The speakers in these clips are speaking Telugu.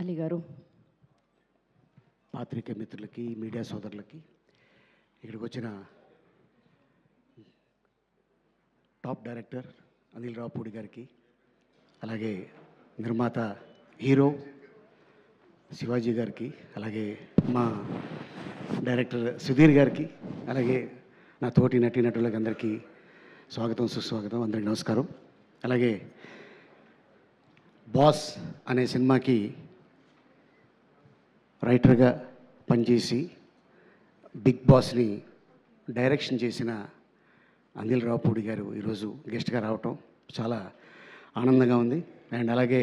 అలీ గారు, పాత్రికేయ మిత్రులకి, మీడియా సోదరులకి, ఇక్కడికి వచ్చిన టాప్ డైరెక్టర్ అనిల్ రావుపూడి గారికి, అలాగే నిర్మాత హీరో శివాజీ గారికి, అలాగే మా డైరెక్టర్ సుధీర్ గారికి, అలాగే నా తోటి నటీనటులకి అందరికీ స్వాగతం, సుస్వాగతం, అందరికీ నమస్కారం. అలాగే బాస్ అనే సినిమాకి రైటర్గా పనిచేసి బిగ్ బాస్ని డైరెక్షన్ చేసిన అనిల్ రావుపూడి గారు ఈరోజు గెస్ట్గా రావటం చాలా ఆనందంగా ఉంది. అండ్ అలాగే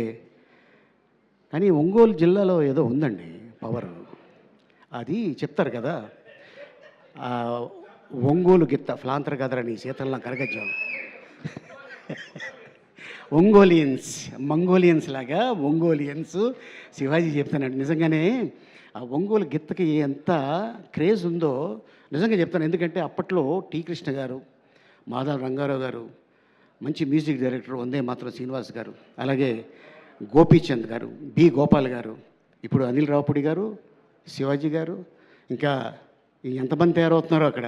కానీ ఒంగోలు జిల్లాలో ఏదో ఉందండి పవర్, అది చెప్తారు కదా, ఒంగోలు గిత్త ఫ్లాంతర్ కదరని శీతల్లా కరగజ్జం, మంగోలియన్స్ లాగా ఒంగోలియన్స్ శివాజీ చెప్తానండి. నిజంగానే ఆ ఒంగోలు గిత్తకి ఎంత క్రేజ్ ఉందో నిజంగా చెప్తాను. ఎందుకంటే అప్పట్లో టి కృష్ణ గారు, మాధవ రంగారావు గారు, మంచి మ్యూజిక్ డైరెక్టర్ వందే మాత్రం శ్రీనివాస్ గారు, అలాగే గోపీచంద్ గారు, బి గోపాల్ గారు, ఇప్పుడు అనిల్ రావుపూడి గారు, శివాజీ గారు, ఇంకా ఎంతమంది తయారవుతున్నారో అక్కడ.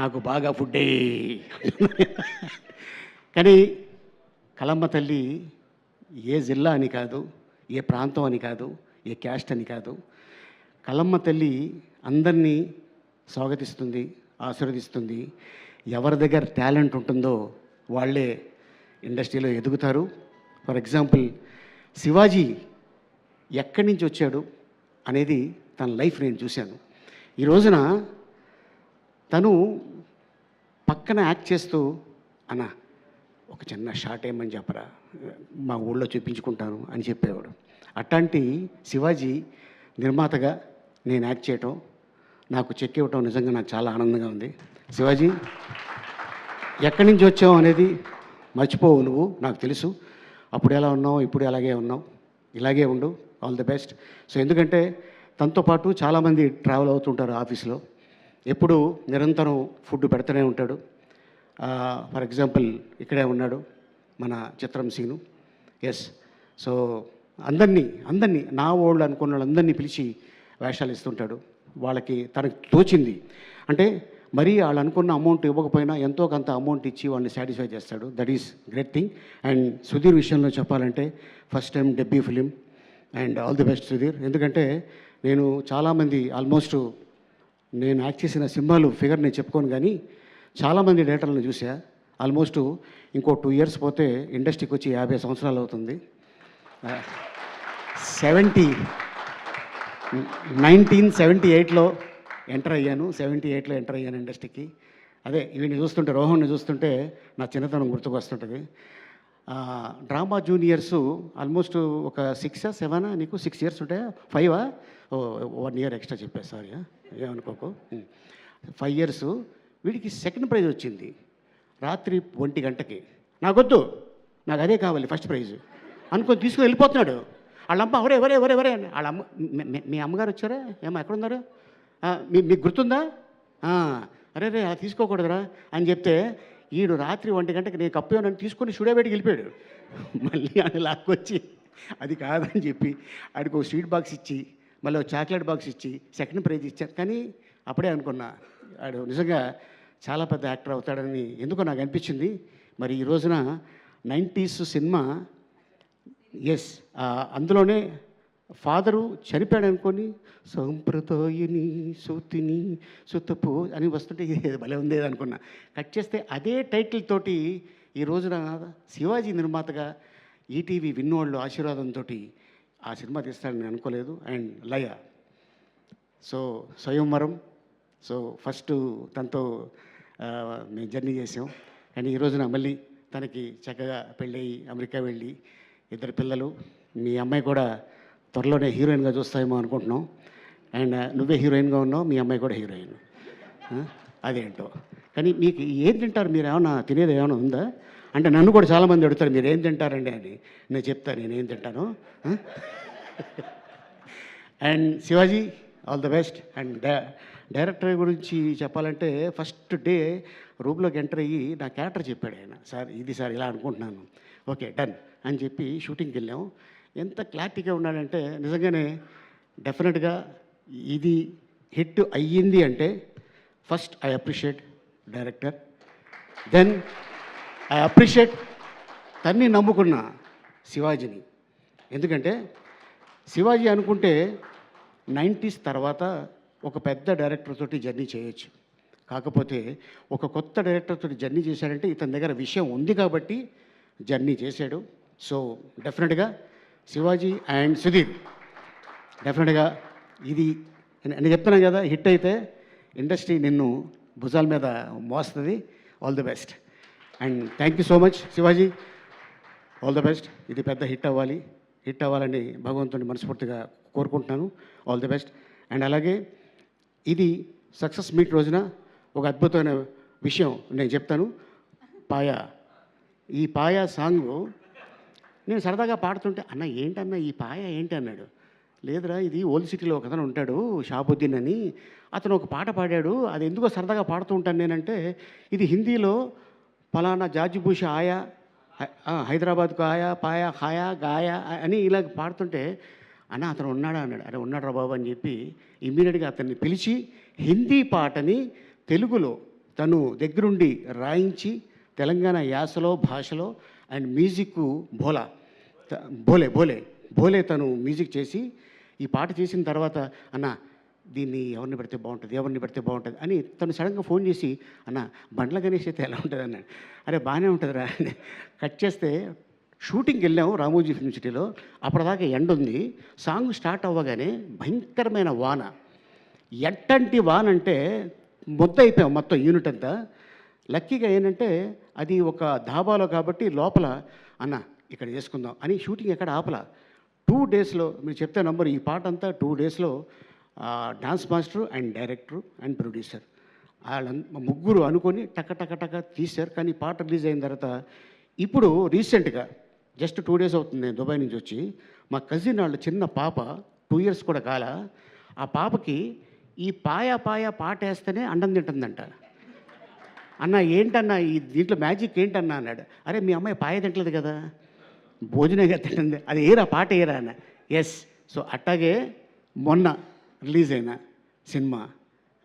నాకు బాగా ఫుడ్ కానీ కలమ్మ తల్లి ఏ జిల్లా అని కాదు, ఏ ప్రాంతం అని కాదు, ఏ క్యాస్ట్ అని కాదు, కలమ్మ తల్లి అందరినీ స్వాగతిస్తుంది, ఆశీర్వదిస్తుంది. ఎవరి దగ్గర టాలెంట్ ఉంటుందో వాళ్ళే ఇండస్ట్రీలో ఎదుగుతారు. ఫర్ ఎగ్జాంపుల్ శివాజీ ఎక్కడి నుంచి వచ్చాడు అనేది తన లైఫ్ నేను చూశాను. ఈ రోజున తను పక్కన యాక్ట్ చేస్తూ అన్న ఒక చిన్న షార్ట్ ఏమని చెప్పరా, మా ఊళ్ళో చూపించుకుంటాను అని చెప్పేవాడు. అట్లాంటి శివాజీ నిర్మాతగా నేను యాక్ట్ చేయటం, నాకు చెక్ ఇవ్వటం నిజంగా నాకు చాలా ఆనందంగా ఉంది. శివాజీ ఎక్కడి నుంచి వచ్చావు అనేది మర్చిపోవు నువ్వు, నాకు తెలుసు. అప్పుడు ఎలా ఉన్నావు, ఇప్పుడు అలాగే ఉన్నావు, ఇలాగే ఉండు, ఆల్ ది బెస్ట్. సో ఎందుకంటే తనతో పాటు చాలామంది ట్రావెల్ అవుతుంటారు ఆఫీస్లో, ఎప్పుడు నిరంతరం ఫుడ్ పెడుతూనే ఉంటాడు. ఫర్ ఎగ్జాంపుల్ ఇక్కడే ఉన్నాడు మన చిత్రం సీను. ఎస్, సో అందరినీ నా వాళ్ళు అనుకున్న వాళ్ళందరినీ పిలిచి వేషాలు ఇస్తుంటాడు. వాళ్ళకి తనకు తోచింది అంటే మరీ వాళ్ళు అనుకున్న అమౌంట్ ఇవ్వకపోయినా ఎంతో కొంత అమౌంట్ ఇచ్చి వాళ్ళని సాటిస్ఫై చేస్తాడు. That is great thing. And Sudheer విషయంలో చెప్పాలంటే first time debut film, and all the best Sudheer. ఎందుకంటే నేను చాలామంది ఆల్మోస్ట్ నేను యాక్ట్ చేసిన సినిమాలు ఫిగర్ నేను చెప్పుకోను, కానీ చాలామంది డేటర్లను చూసా. ఆల్మోస్ట్ ఇంకో 2 years పోతే ఇండస్ట్రీకి వచ్చి 50 సంవత్సరాలు అవుతుంది. 1978లో ఎంటర్ అయ్యాను, 78లో ఎంటర్ అయ్యాను ఇండస్ట్రీకి. అదే వీడిని చూస్తుంటే, రోహన్ని చూస్తుంటే నా చిన్నతనం గుర్తుకు వస్తుంటుంది. డ్రామా జూనియర్స్ ఆల్మోస్ట్ ఒక 6 or 7 నీకు 6 years ఉంటాయా, 5 1 year ఎక్స్ట్రా చెప్పాను, సారీ ఏమనుకోకు. 5 years. వీడికి సెకండ్ ప్రైజ్ వచ్చింది రాత్రి 1 గంటకి. నాకొద్దు, నాకు అదే కావాలి ఫస్ట్ ప్రైజ్ అనుకొని తీసుకుని వెళ్ళిపోతున్నాడు. వాళ్ళమ్మ ఎవరే ఎవరే ఎవరే ఎవరే అని, వాళ్ళ అమ్మ మీ అమ్మగారు వచ్చారా, ఏమో ఎక్కడున్నారు, మీకు గుర్తుందా, అరే రే అలా తీసుకోకూడదురా అని చెప్తే ఈడు రాత్రి 1 గంటకి నేను కప్పు నన్ను తీసుకొని స్టూడియోబెట్టికి వెళ్ళిపోయాడు. మళ్ళీ ఆయన లాక్కొచ్చి అది కాదని చెప్పి ఆడికి ఒక స్వీట్ బాక్స్ ఇచ్చి మళ్ళీ ఒక చాక్లెట్ బాక్స్ ఇచ్చి సెకండ్ ప్రైజ్ ఇచ్చారు. కానీ అప్పుడే అనుకున్నా ఆడు నిజంగా చాలా పెద్ద యాక్టర్ అవుతాడని ఎందుకో నాకు అనిపించింది. మరి ఈ రోజున 90s సినిమా, ఎస్, అందులోనే ఫాదరు చనిపోయాడు అనుకొని సంప్రదాయని సూతిని సుతపు అని వస్తుంటే భలే ఉంది అనుకున్నా. కట్ చేస్తే అదే టైటిల్ తోటి ఈ రోజున శివాజీ నిర్మాతగా ఈటీవీ విన్నోళ్ళు ఆశీర్వాదంతో ఆ సినిమా తీస్తాడని అనుకోలేదు. అండ్ లయ, సో స్వయంవరం, సో ఫస్ట్ తనతో మేము జర్నీ చేసాం. అండ్ ఈ రోజున మళ్ళీ తనకి చక్కగా పెళ్ళయి అమెరికా వెళ్ళి 2 పిల్లలు, మీ అమ్మాయి కూడా త్వరలోనే హీరోయిన్గా చూస్తాయేమో అనుకుంటున్నాం. అండ్ నువ్వే హీరోయిన్గా ఉన్నావు, మీ అమ్మాయి కూడా హీరోయిన్, అదేంటో. కానీ మీకు ఏం తింటారు, మీరు ఏమైనా తినేది ఏమైనా ఉందా అంటే నన్ను కూడా చాలామంది అడుగుతారు మీరు ఏం తింటారండి అని. నేను చెప్తాను నేనేం తింటాను. And Shivaji, all the best. And director గురించి చెప్పాలంటే ఫస్ట్ డే రూమ్లోకి ఎంటర్ అయ్యి నా క్యారెక్టర్ చెప్పాడు ఆయన. సార్ ఇది సార్ ఇలా అనుకుంటున్నాను, ఓకే డన్ అని చెప్పి షూటింగ్కి వెళ్ళాం. ఎంత క్లారిటీగా ఉన్నాడంటే నిజంగానే డెఫినెట్గా ఇది హిట్ అయ్యింది అంటే first I appreciate director, then I appreciate తన్ని నమ్ముకున్న శివాజీని. ఎందుకంటే శివాజీ అనుకుంటే 90s తర్వాత ఒక పెద్ద డైరెక్టర్ తోటి జర్నీ చేయొచ్చు, కాకపోతే ఒక కొత్త డైరెక్టర్ తోటి జర్నీ చేశాడంటే ఇతని దగ్గర విషయం ఉంది కాబట్టి జర్నీ చేశాడు. సో డెఫినెట్గా శివాజీ అండ్ సుధీర్ డెఫినెట్గా ఇది నేను చెప్తున్నాను కదా, హిట్ అయితే ఇండస్ట్రీ నిన్ను భుజాల మీద మోస్తుంది. All the best and thank you so much Shivaji, all the best. ఇది పెద్ద హిట్ అవ్వాలని భగవంతుని మనస్ఫూర్తిగా కోరుకుంటున్నాను. All the best. అండ్ అలాగే ఇది సక్సెస్ మీట్ రోజున ఒక అద్భుతమైన విషయం నేను చెప్తాను. ఈ పాయ సాంగ్ నేను సరదాగా పాడుతుంటే అన్న ఏంటన్నా ఈ పాయ ఏంటి అన్నాడు. లేదురా ఇది ఓల్డ్ సిటీలో ఒకతను ఉంటాడు షాబుద్దీన్ అని, అతను ఒక పాట పాడాడు, అది ఎందుకో సరదాగా పాడుతూ ఉంటాను నేనంటే ఇది హిందీలో ఫలానా జాజిబూష ఆయా హైదరాబాద్కు ఆయా పాయా ఖాయా గాయా అని ఇలా పాడుతుంటే అన్న అతను ఉన్నాడా అన్నాడు. అరే ఉన్నాడు రా బాబు అని చెప్పి ఇమ్మీడియట్గా అతన్ని పిలిచి హిందీ పాటని తెలుగులో తను దగ్గరుండి రాయించి తెలంగాణ యాసలో భాషలో అండ్ మ్యూజిక్ భోలే తను మ్యూజిక్ చేసి ఈ పాట చేసిన తర్వాత అన్న దీన్ని ఎవరిని పెడితే బాగుంటుంది అని తను సడన్గా ఫోన్ చేసి అన్న బండ్ల గణేష్ అయితే ఎలా ఉంటుంది అన్నాడు. అరే బాగానే ఉంటుందిరా అని కట్ చేస్తే షూటింగ్కి వెళ్ళాము రామోజీ ఫిల్మ్ సిటీలో. అప్పటిదాకా ఎండ ఉంది. సాంగ్ స్టార్ట్ అవ్వగానే భయంకరమైన వాన. ఎట్టంటి వాన అంటే అయిపోయాం మొత్తం యూనిట్ అంతా. లక్కీగా ఏంటంటే అది ఒక ధాబాలో కాబట్టి లోపల అన్న ఇక్కడ చేసుకుందాం అని షూటింగ్ ఎక్కడ ఆపల. 2 డేస్లో మీరు చెప్తే నంబర్ ఈ పాట అంతా 2 డేస్లో dance master and director and producer వాళ్ళ ముగ్గురు అనుకొని టక తీశారు. కానీ పాట రిలీజ్ అయిన తర్వాత ఇప్పుడు రీసెంట్గా జస్ట్ 2 డేస్ అవుతుంది నేను దుబాయ్ నుంచి వచ్చి, మా కజిన్ వాళ్ళ చిన్న పాప 2 years కూడా కాల, ఆ పాపకి ఈ పాయ పాట వేస్తేనే అండం తింటుందంట. అన్న ఏంటన్నా ఈ దీంట్లో మ్యాజిక్ ఏంటన్నా అన్నాడు. అరే మీ అమ్మాయి పాయ తింటలేదు కదా, భోజనంగా తింటుంది, అది ఏరా పాట ఏరా అన్న. ఎస్. సో అట్టాగే మొన్న రిలీజ్ అయిన సినిమా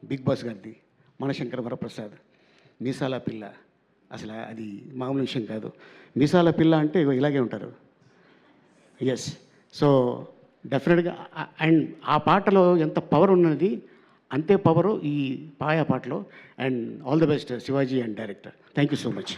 బిగ్ బాస్ గారిది మనశంకర వరప్రసాద్ మీసాల పిల్ల, అసలు అది మామూలు విషయం కాదు. మీసాల పిల్ల అంటే ఇలాగే ఉంటారు. ఎస్. సో డెఫినెట్గా అండ్ ఆ పాటలో ఎంత పవర్ ఉన్నది అంతే పవరు ఈ పాయ పాటలో. And all the best Shivaji and director. Thank you so much.